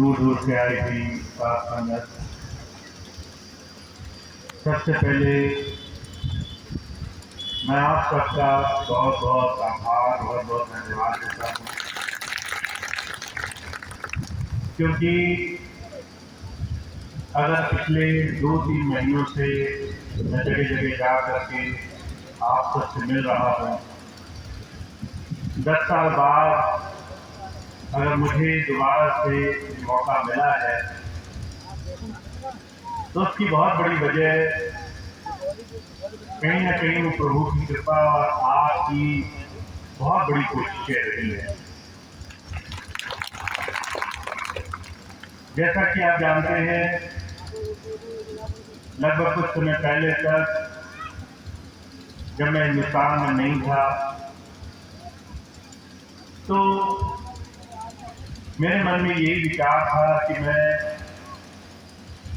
दूर दूर से आई थी साथ संगत, सबसे पहले मैं आप सबका बहुत बहुत आभार, बहुत बहुत धन्यवाद देता हूँ, क्योंकि अगर पिछले 2-3 महीनों से मैं जगह जगह जा करके आप सबसे मिल रहा हूँ, 10 साल बाद अगर मुझे दोबारा से मौका मिला है तो उसकी बहुत बड़ी वजह कहीं ना कहीं वो प्रभु की कृपा और आपकी बहुत बड़ी कोशिशें रही है। जैसा कि आप जानते हैं, लगभग कुछ समय पहले तक जब मैं हिंदुस्तान में नहीं था तो मेरे मन में यही विचार था कि मैं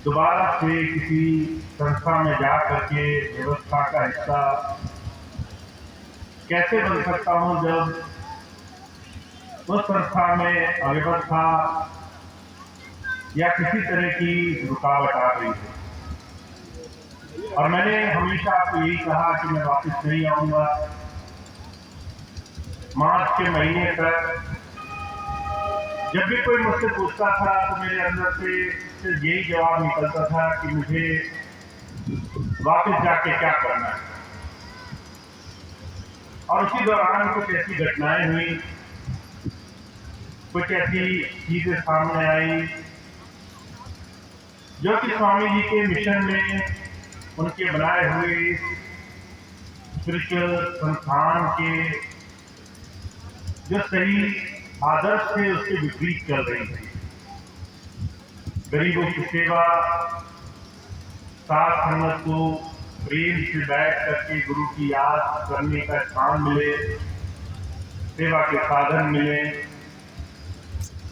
दोबारा से किसी संस्था में जा करके व्यवस्था का हिस्सा कैसे बन सकता हूं जब उस संस्था में अव्यवस्था या किसी तरह की रुकावट आ गई है। और मैंने हमेशा आपको यही कहा कि मैं वापस नहीं आऊंगा। मार्च के महीने तक जब भी कोई मुझसे पूछता था तो मेरे अंदर से सिर्फ यही जवाब निकलता था कि मुझे वापस जाके क्या करना है। और उसी दौरान कुछ ऐसी घटनाएं हुई, कुछ ऐसी चीजें सामने आई जो कि स्वामी जी के मिशन में उनके बनाए हुए स्पिरिचुअल संस्थान के जो सही आदर्श थे उसके विपरीत चल रही थी। गरीबों की सेवा, साथ संगत को प्रेम से बैठ करके गुरु की याद करने का स्थान मिले, सेवा के साधन मिले,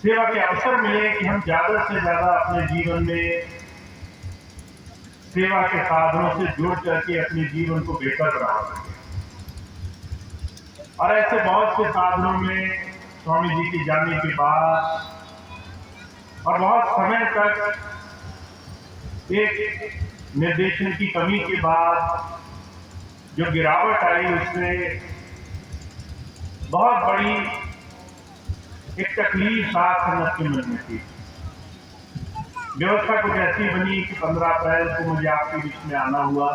सेवा के अवसर मिले कि हम ज्यादा से ज्यादा अपने जीवन में सेवा के साधनों से जुड़ करके अपने जीवन को बेहतर बना सकें। और ऐसे बहुत से साधनों में स्वामी जी के जाने के बाद और बहुत समय तक एक निर्देशन की कमी के बाद जो गिरावट आई उसमें बहुत बड़ी एक तकलीफ साथ संगत के मन में थी। व्यवस्था कुछ ऐसी बनी कि 15 अप्रैल को मुझे आपके बीच में आना हुआ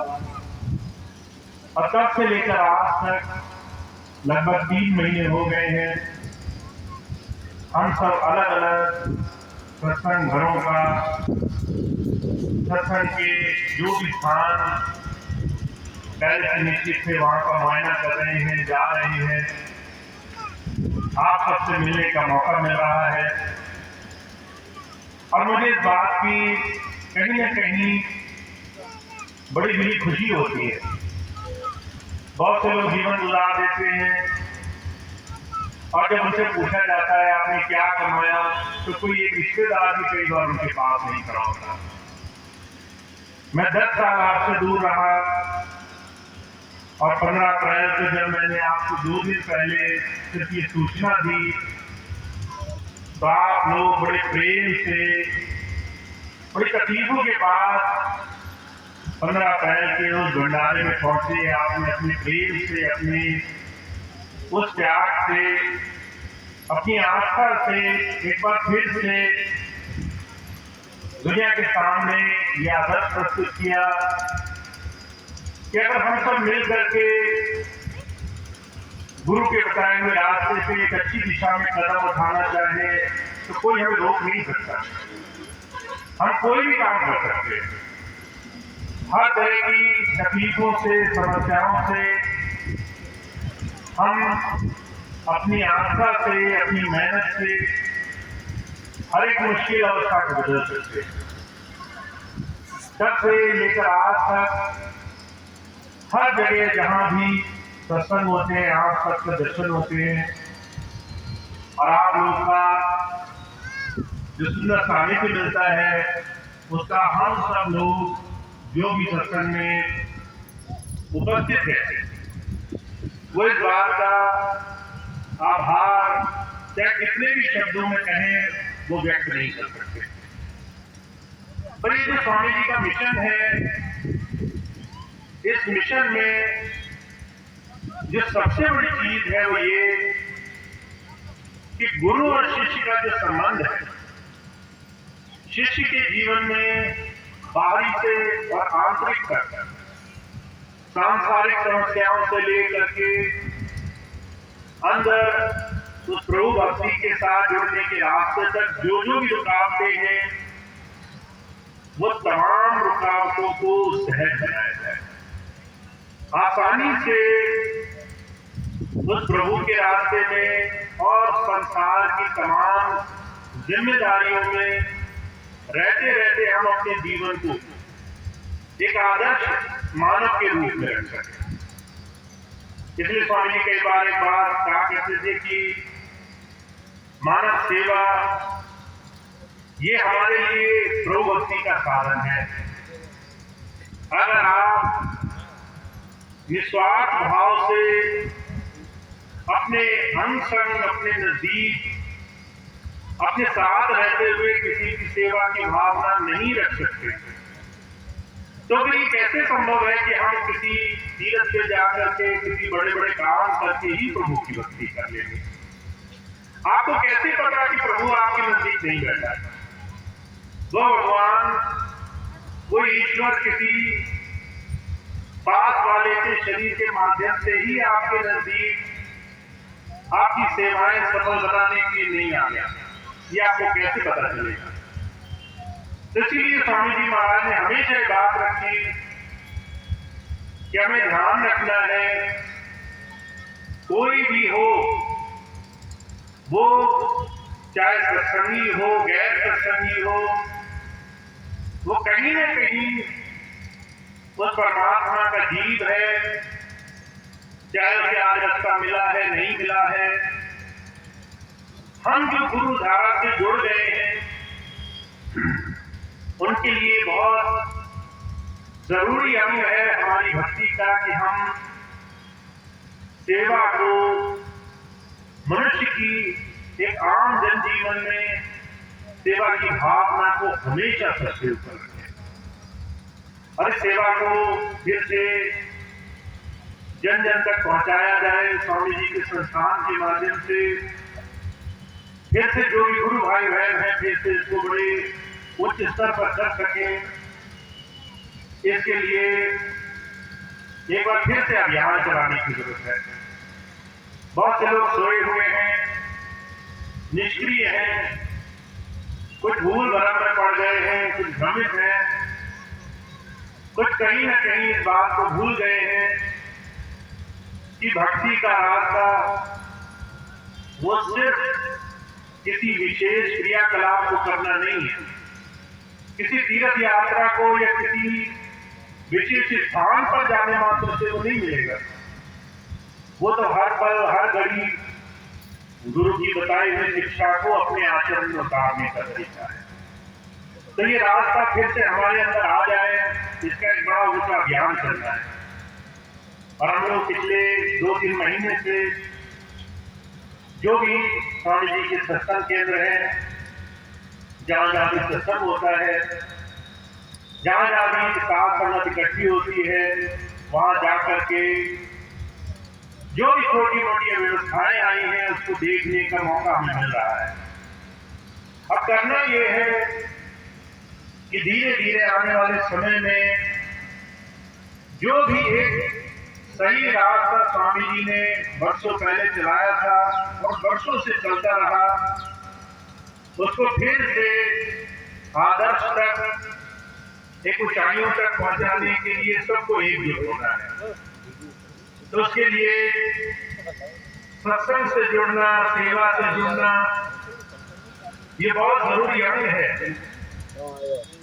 और तब से लेकर आज तक लगभग 3 महीने हो गए हैं। हम सब अलग अलग सत्संग घरों का, सत्संग के जो भी स्थान पहले से निश्चित थे वहां का मुआयना कर रहे हैं, जा रहे हैं। आप सबसे मिलने का मौका मिल रहा है और मुझे इस बात की कहीं न कहीं बड़ी बड़ी खुशी होती है। बहुत से लोग जीवन गुजार देते हैं और जब उनसे पूछा जाता है आपने क्या कमाया तो कोई एक रिश्तेदार भी कई बार उनके पास नहीं खड़ा होता। मैं 10 साल आपसे दूर रहा और 15 अप्रैल को जब मैंने आपको 2 दिन पहले सिर्फ ये सूचना दी तो आप लोग बड़े प्रेम से, बड़ी तकलीफों के बाद 15 अप्रैल के उस भंडारे में पहुंचे। आपने अपने प्रेम से, अपने उस त्याग से, अपनी आस्था से एक बार फिर से दुनिया के सामने यह आदर्श प्रस्तुत किया कि अगर हम सब मिल करके गुरु के बताए हुए रास्ते से एक अच्छी दिशा में कदम उठाना चाहे तो कोई हमें रोक नहीं सकता। हम कोई भी काम कर सकते हैं। हर तरह की तकलीफों से, समस्याओं से हम अपनी आस्था से, अपनी मेहनत से हर एक मुश्किल अवस्था को बदल सकते हैं। तब से लेकर आज तक हर जगह जहां भी सत्संग होते हैं, आप सबके दर्शन होते हैं और आप लोग का जो सुंदर सानिध्य मिलता है उसका हम सब लोग जो भी सत्संग में उपस्थित है वो इस बात का आभार चाहे कितने भी शब्दों में कहें वो व्यक्त नहीं कर सकते। पर ये जो स्वामी जी का मिशन है, इस मिशन में जो सबसे बड़ी चीज है वो ये कि गुरु और शिष्य का जो संबंध है, शिष्य के जीवन में बाहरी से और आंतरिक तक, सांसारिक समस्याओं से लेकर के अंदर उस प्रभु भक्ति के साथ जुड़ने के रास्ते तक जो भी रुकावटें हैं, वो तमाम रुकावटों को सहज बनाया जाए, आसानी से उस प्रभु के रास्ते में और संसार की तमाम जिम्मेदारियों में रहते रहते हम अपने जीवन को एक आदर्श मानव के रूप में रख सकें। इसलिए स्वामी जी कई बार एक बात कहा करते थे कि मानव सेवा ये हमारे लिए प्रभु भक्ति का साधन है। अगर आप निस्वार्थ भाव से अपने अंग संग, अपने नजदीक, अपने साथ रहते हुए किसी की सेवा की भावना नहीं रख सकते, तो फिर ये कैसे संभव है कि हम किसी तीर्थ पे जाकर के किसी बड़े बड़े काम करके ही प्रभु की भक्ति कर लेंगे? आपको कैसे पता कि प्रभु आपके नजदीक नहीं बैठा है? वो भगवान, वो ईश्वर किसी पास वाले के शरीर के माध्यम से ही आपके नजदीक आपकी सेवाएं सफल बनाने के लिए नहीं आ गया, ये आपको कैसे पता चलेगा? तो इसीलिए स्वामी जी महाराज ने हमेशा ये बात रखी कि हमें ध्यान रखना है, कोई भी हो, वो चाहे सत्संगी हो, गैर सत्संगी हो, वो कहीं ना कहीं उस परमात्मा का जीव है, चाहे उसे आज रास्ता मिला है नहीं मिला है। हम जो गुरु धारा से जुड़ गए हैं, उनके लिए बहुत जरूरी अंग है हमारी भक्ति का कि हम सेवा को मनुष्य की एक आम जनजीवन में सेवा की भावना को हमेशा सबसे ऊपर रखें और इस सेवा को फिर से जन जन तक पहुंचाया जाए। स्वामी जी के संस्थान के माध्यम से फिर से जो भी गुरु भाई बहन हैं फिर से इसको बड़े उच्च स्तर पर कर सके, इसके लिए एक बार फिर से अभियान चलाने की जरूरत है। बहुत से लोग सोए हुए हैं, निष्क्रिय हैं, कुछ भूल भरम में पड़ गए हैं, कुछ भ्रमित हैं, कुछ कहीं ना कहीं इस बात को भूल गए हैं कि भक्ति का रास्ता वो सिर्फ किसी विशेष क्रियाकलाप को करना नहीं है, किसी तीर्थ यात्रा को या किसी विशेष स्थान पर जाने मात्र से वो नहीं मिलेगा। वो तो हर पल हर घड़ी गुरु की बताई हुई शिक्षा को अपने आचरण में उतारने का तरीका है। तो ये रास्ता फिर से हमारे अंदर आ जाए, इसका एक बड़ा ऊंचा अभियान चलना है। और हम लोग पिछले 2-3 महीने से जो भी स्वामी जी के सत्संग केंद्र है, जहां जहां भी सत्संग होता है, जहां जहां भी साथ संगत इकट्ठी होती है, वहां जाकर के जो भी छोटी मोटी व्यवस्थाएं आई हैं उसको देखने का मौका हमें मिल रहा है। अब करना यह है कि धीरे धीरे आने वाले समय में जो भी एक सही रास्ता स्वामी जी ने वर्षों पहले चलाया था और वर्षों से चलता रहा, उसको फिर से आदर्श तक, एक ऊंचाइयों तक पहुंचाने के लिए सबको एकजुट होना है। तो उसके लिए सत्संग से जुड़ना, सेवा से जुड़ना, ये बहुत जरूरी अंग है,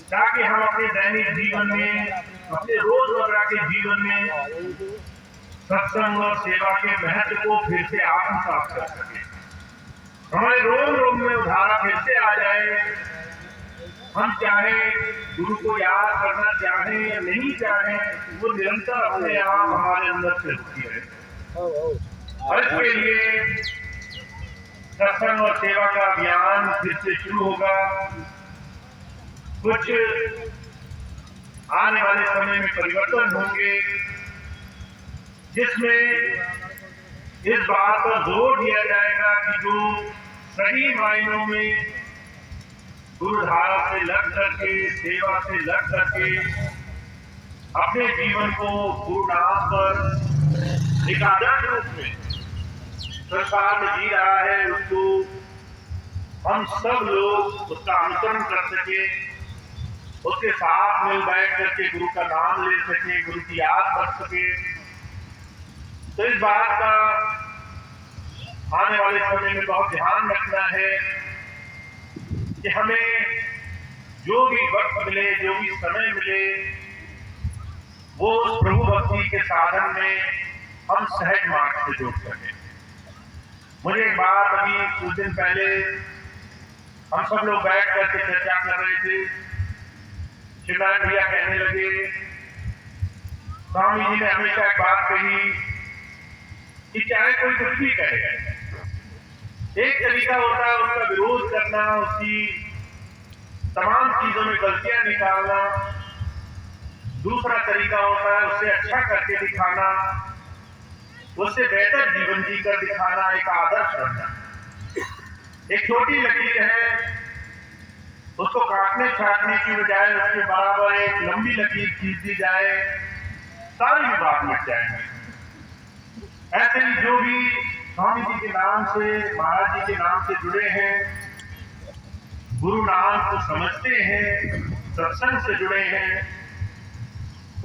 ताकि हम अपने दैनिक जीवन में, अपने रोजमर्रा के जीवन में सत्संग और सेवा के महत्व को फिर से आत्मसात कर सके, हमारे रोम रोम में उधारा फिर से आ जाए। हम चाहे गुरु को याद करना चाहें या नहीं चाहें, वो निरंतर अपने आप हमारे अंदर से होती है। और इसके लिए सत्संग और सेवा का अभियान फिर से शुरू होगा। कुछ आने वाले समय में परिवर्तन होंगे, जिसमें इस बात पर जोर दिया जाएगा कि जो सही मायनों में गुरुधारा से लग करके, सेवा से लग करके अपने जीवन को गुरु नाम पर एक आदर्श रूप में संसार में जी रहा है, उसको हम सब लोग उसका अनुसरण कर सके, उसके साथ मिल बैठ करके गुरु का नाम ले सके, गुरु की याद कर सके। तो इस बात का आने वाले समय में बहुत ध्यान रखना है कि हमें जो भी वक्त मिले, जो भी समय मिले, वो प्रभु भक्ति के साधन में हम सहज मार्ग से जुड़ सकें। मुझे एक बात अभी कुछ दिन पहले हम सब लोग बैठ करके चर्चा कर रहे थे, शिवनारायण भैया कहने लगे, स्वामी जी ने हमेशा एक बात कही कि चाहे कोई कुछ भी कहे, एक तरीका होता है उसका विरोध करना, उसकी तमाम चीजों में गलतियां निकालना, दूसरा तरीका होता है उससे अच्छा करके दिखाना, उससे बेहतर जीवन जीकर दिखाना, एक आदर्श बनना। एक छोटी लकीर है, उसको काटने छाटने की बजाय उसके बराबर एक लंबी लकीर खींच दी जाए, सारी विवाद मिट जाएंगे। ऐसे ही जो भी स्वामी जी के नाम से, महाराज जी के नाम से जुड़े हैं, गुरु नाम को समझते हैं, सत्संग से जुड़े हैं,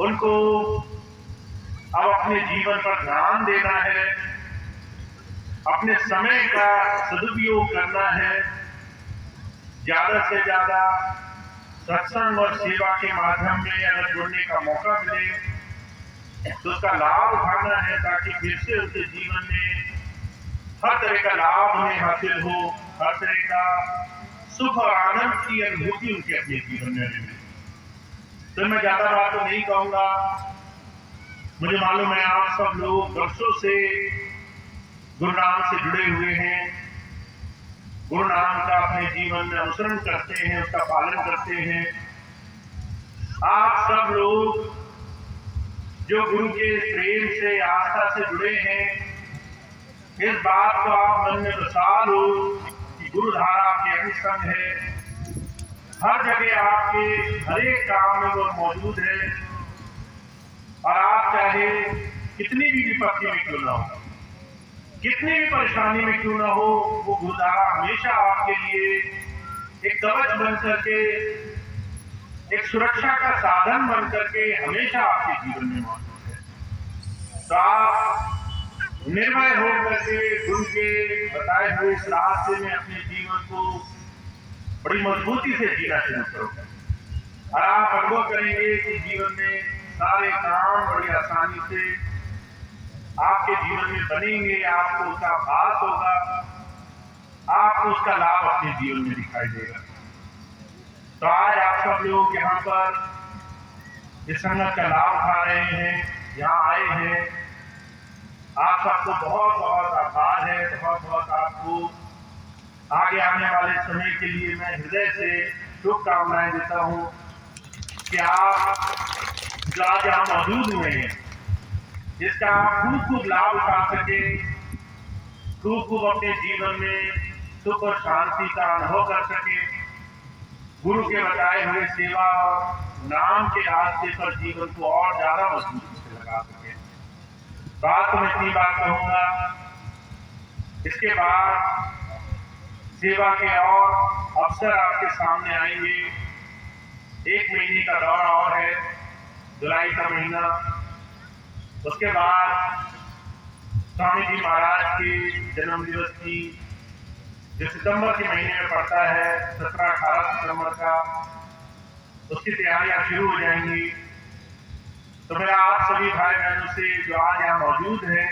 उनको अब अपने जीवन पर ध्यान देना है, अपने समय का सदुपयोग करना है, ज्यादा से ज्यादा सत्संग और सेवा के माध्यम में अगर जुड़ने का मौका मिले तो उसका लाभ उठाना है, ताकि फिर से उनके जीवन में हर तरह का लाभ उन्हें हासिल हो, हर तरह का सुख और आनंद की अनुभूति उनके अपने जीवन में मिले। तो मैं ज्यादा बात तो नहीं कहूंगा, मुझे मालूम है आप सब लोग वर्षों से गुरु नाम से जुड़े हुए हैं, गुरु नाम का अपने जीवन में अनुसरण करते हैं, उसका पालन करते हैं। आप सब लोग जो गुरु के प्रेम से, आस्था से जुड़े हैं, इस बात को आप मन में बसा लो कि गुरुधारा आपके अंग संग है, हर जगह आपके हर एक काम में वो मौजूद है, और आप चाहे कितनी भी विपत्ति में क्यों ना हो, कितनी भी परेशानी में क्यों ना हो, वो गुरुधारा हमेशा आपके लिए एक कवच बन करके, एक सुरक्षा का साधन बन करके हमेशा आपके जीवन में मौजूद है। तो आप निर्भय हो करके गुरु के बताए हुए इस रास्ते में अपने जीवन को बड़ी मजबूती से जीना शुरू करो, और आप अनुभव करेंगे कि जीवन में सारे काम बड़ी आसानी से आपके जीवन में बनेंगे, आपको उसका आभास होगा, आपको उसका लाभ अपने जीवन में दिखाई देगा। तो आज आप सब लोग यहाँ पर इस संगत का लाभ उठा रहे हैं, यहाँ आए हैं, आप सबको बहुत बहुत आभार है, बहुत बहुत आपको आगे आने वाले समय के लिए मैं हृदय से शुभकामनाएं देता हूँ कि आप जो आज यहाँ मौजूद हुए हैं, इसका आप खूब खूब लाभ उठा सके, खूब खूब अपने जीवन में सुख और शांति का अनुभव कर सके, गुरु के बताए हुए सेवा और नाम के रास्ते पर जीवन को और ज्यादा मजबूती से लगा सके। बात तो मैं इतनी बात कहूंगा, इसके बाद सेवा के और अवसर आपके सामने आएंगे। 1 महीने का दौर और है, जुलाई का महीना, उसके बाद स्वामी जी महाराज के जन्म दिवस की जो सितंबर के महीने में पड़ता है, 17-18 सितंबर का, उसकी तैयारियां शुरू हो जाएंगी। तो मेरा आप सभी भाई बहनों से जो आज यहाँ मौजूद हैं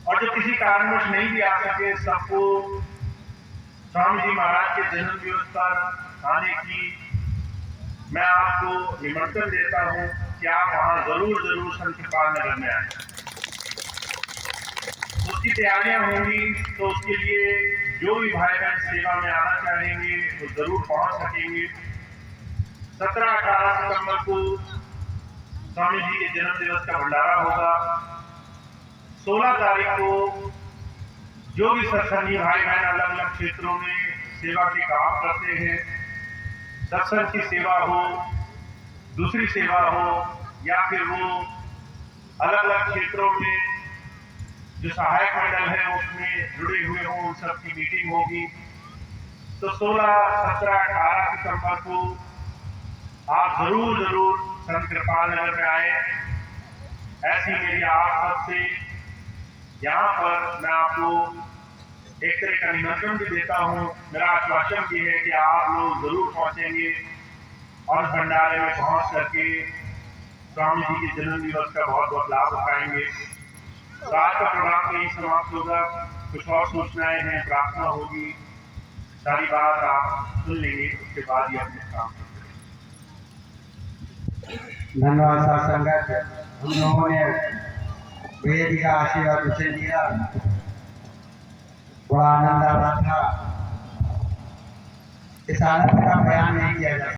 और जो किसी कारणवश नहीं भी आ सके, सबको स्वामी जी महाराज के जन्म दिवस पर आने की मैं आपको निमंत्रण देता हूँ कि आप वहाँ जरूर संत कृपाल नगर में आए। उसकी तैयारियां होंगी तो उसके लिए जो भी भाई बहन सेवा में आना चाहेंगे वो जरूर पहुंच सकेंगे। 17-18 सितंबर को स्वामी जी के जन्म दिवस का भंडारा होगा। 16 तारीख को जो भी सत्संगी भाई बहन अलग अलग क्षेत्रों में सेवा के काम करते हैं, सत्संग की सेवा हो, दूसरी सेवा हो, या फिर वो अलग अलग क्षेत्रों में जो सहायक मंडल है उसमें जुड़े हुए हों, उन सब की मीटिंग होगी। तो 16, 17, 18 सितंबर को आप जरूर संत कृपाल नगर में आए। ऐसी मेरी आप सबसे यहाँ पर मैं आपको एक तरह का निमंत्रण भी देता हूँ। मेरा आश्वासन भी है कि आप लोग जरूर पहुंचेंगे और भंडारे में पहुंच करके स्वामी जी के जन्म दिवस का बहुत बहुत लाभ उठाएंगे। तो आज का प्रोग्राम यही समाप्त होगा। कुछ और सूचनाएं हैं, प्रार्थना होगी, सारी बात आप सुन लेंगे, उसके बाद ही अपने काम करेंगे। धन्यवाद साथ संगत। हम लोगों ने वेद का आशीर्वाद उसे लिया, बड़ा आनंद आ रहा था। इस आनंद का बयान नहीं किया जा सकता।